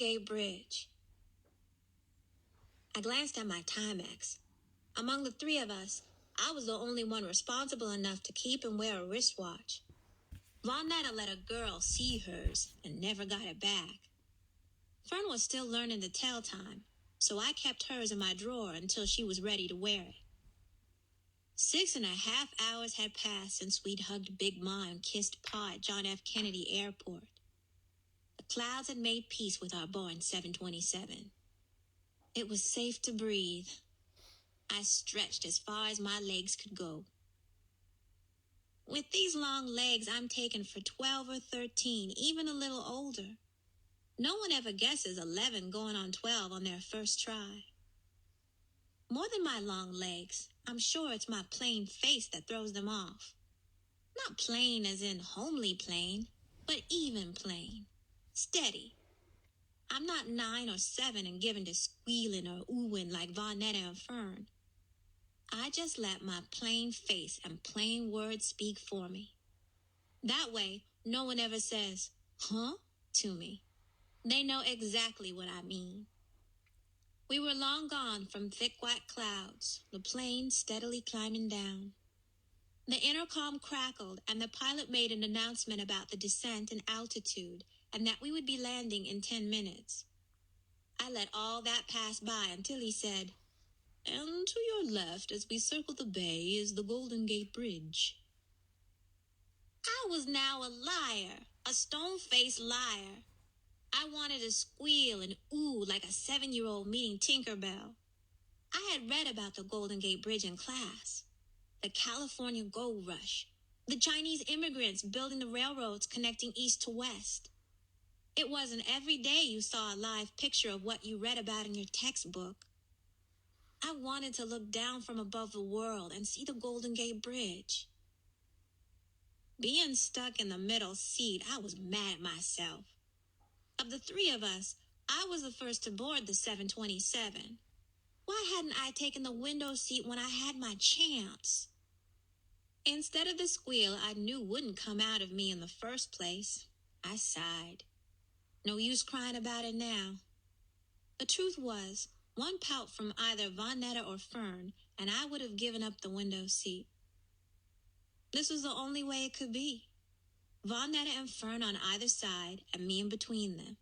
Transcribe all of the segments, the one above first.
Gate Bridge. I glanced at my Timex. Among the three of us, I was the only one responsible enough to keep and wear a wristwatch. Vonetta let a girl see hers and never got it back. Fern was still learning the tell time, so I kept hers in my drawer until she was ready to wear it. 6.5 hours had passed since we'd hugged Big Ma and kissed Pa at John F. Kennedy Airport. The clouds had made peace with our Boeing 727. It was safe to breathe. I stretched as far as my legs could go. With these long legs, I'm taken for 12 or 13, even a little older. No one ever guesses 11 going on 12 on their first try. More than my long legs, I'm sure it's my plain face that throws them off. Not plain as in homely plain, but even plain. Steady. I'm not 9 or 7 and given to squealing or oohing like Vonetta and Fern. I just let my plain face and plain words speak for me. That way, no one ever says, "Huh?" to me. They know exactly what I mean. We were long gone from thick white clouds, the plane steadily climbing down. The intercom crackled, and the pilot made an announcement about the descent and altitude, and that we would be landing in 10 minutes. I let all that pass by until he said, "And to your left, as we circle the bay, is the Golden Gate Bridge." I was now a liar, a stone-faced liar. I wanted to squeal and ooh like a 7-year-old meeting Tinkerbell. I had read about the Golden Gate Bridge in class, the California gold rush, the Chinese immigrants building the railroads connecting east to west. It wasn't every day you saw a live picture of what you read about in your textbook. I wanted to look down from above the world and see the Golden Gate Bridge. Being stuck in the middle seat, I was mad at myself. Of the three of us, I was the first to board the 727. Why hadn't I taken the window seat when I had my chance? Instead of the squeal I knew wouldn't come out of me in the first place, I sighed. No use crying about it now. The truth was, one pout from either Vonetta or Fern, and I would have given up the window seat. This was the only way it could be. Vonetta and Fern on either side, and me in between them.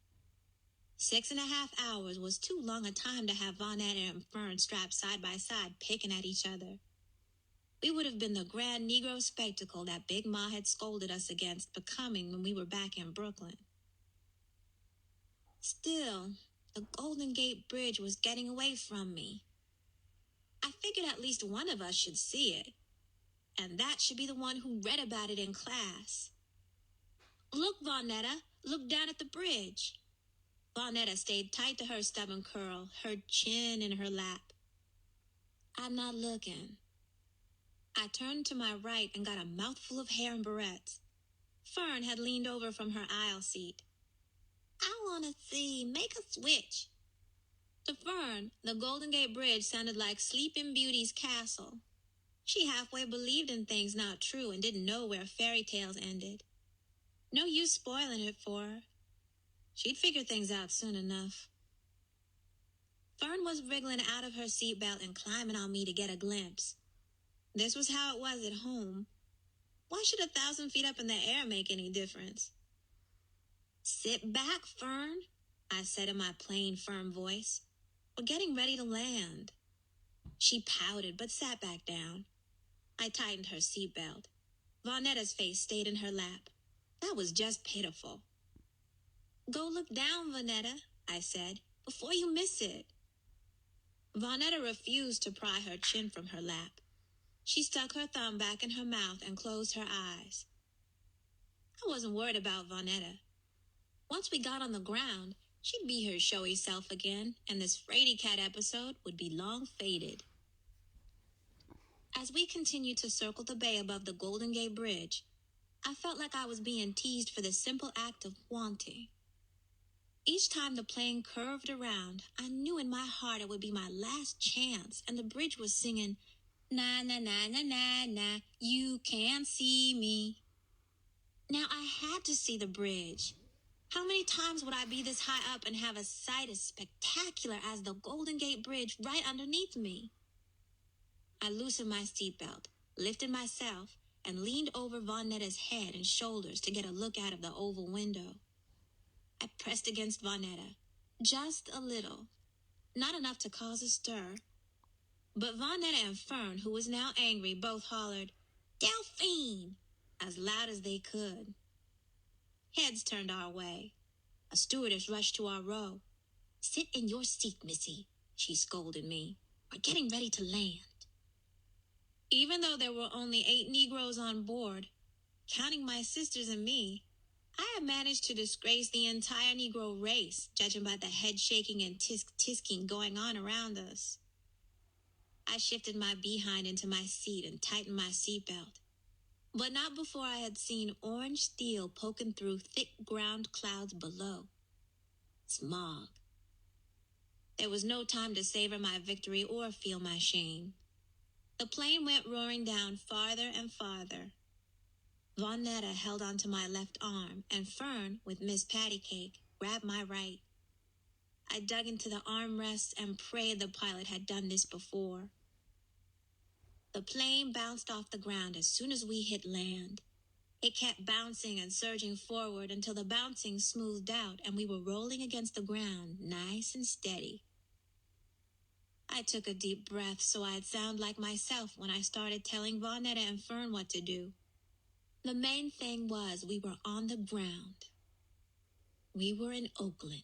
6.5 hours was too long a time to have Vonetta and Fern strapped side by side, picking at each other. We would have been the grand Negro spectacle that Big Ma had scolded us against becoming when we were back in Brooklyn. Still, the Golden Gate Bridge was getting away from me. I figured at least one of us should see it, and that should be the one who read about it in class. "Look, Vonetta, look down at the bridge." Vonetta stayed tight to her stubborn curl, her chin in her lap. "I'm not looking." I turned to my right and got a mouthful of hair and barrettes. Fern had leaned over from her aisle seat. "I want to see, make a switch." To Fern, the Golden Gate Bridge sounded like Sleeping Beauty's castle. She halfway believed in things not true and didn't know where fairy tales ended. No use spoiling it for her. She'd figure things out soon enough. Fern was wriggling out of her seatbelt and climbing on me to get a glimpse. This was how it was at home. Why should 1,000 feet up in the air make any difference? "Sit back, Fern," I said in my plain, firm voice. "We're getting ready to land." She pouted but sat back down. I tightened her seatbelt. Vonetta's face stayed in her lap. That was just pitiful. "Go look down, Vonetta," I said, "before you miss it." Vonetta refused to pry her chin from her lap. She stuck her thumb back in her mouth and closed her eyes. I wasn't worried about Vonetta. Once we got on the ground, she'd be her showy self again, and this Frady Cat episode would be long faded. As we continued to circle the bay above the Golden Gate Bridge, I felt like I was being teased for the simple act of wanting. Each time the plane curved around, I knew in my heart it would be my last chance, and the bridge was singing, "Na, na, na, na, na, na, you can't see me." Now I had to see the bridge. How many times would I be this high up and have a sight as spectacular as the Golden Gate Bridge right underneath me? I loosened my seatbelt, lifted myself, and leaned over Von Netta's head and shoulders to get a look out of the oval window. I pressed against Von Netta, just a little, not enough to cause a stir. But Von Netta and Fern, who was now angry, both hollered, "Delphine!" as loud as they could. Heads turned our way. A stewardess rushed to our row. "Sit in your seat, missy," she scolded me. "We're getting ready to land." Even though there were only 8 Negroes on board, counting my sisters and me, I had managed to disgrace the entire Negro race, judging by the head shaking and tisk-tisking going on around us. I shifted my behind into my seat and tightened my seatbelt, but not before I had seen orange steel poking through thick ground clouds below. Smog. There was no time to savor my victory or feel my shame. The plane went roaring down farther and farther. Von Netta held onto my left arm, and Fern, with Miss Pattycake, grabbed my right. I dug into the armrests and prayed the pilot had done this before. The plane bounced off the ground as soon as we hit land. It kept bouncing and surging forward until the bouncing smoothed out and we were rolling against the ground, nice and steady. I took a deep breath so I'd sound like myself when I started telling Von Netta and Fern what to do. The main thing was we were on the ground. We were in Oakland.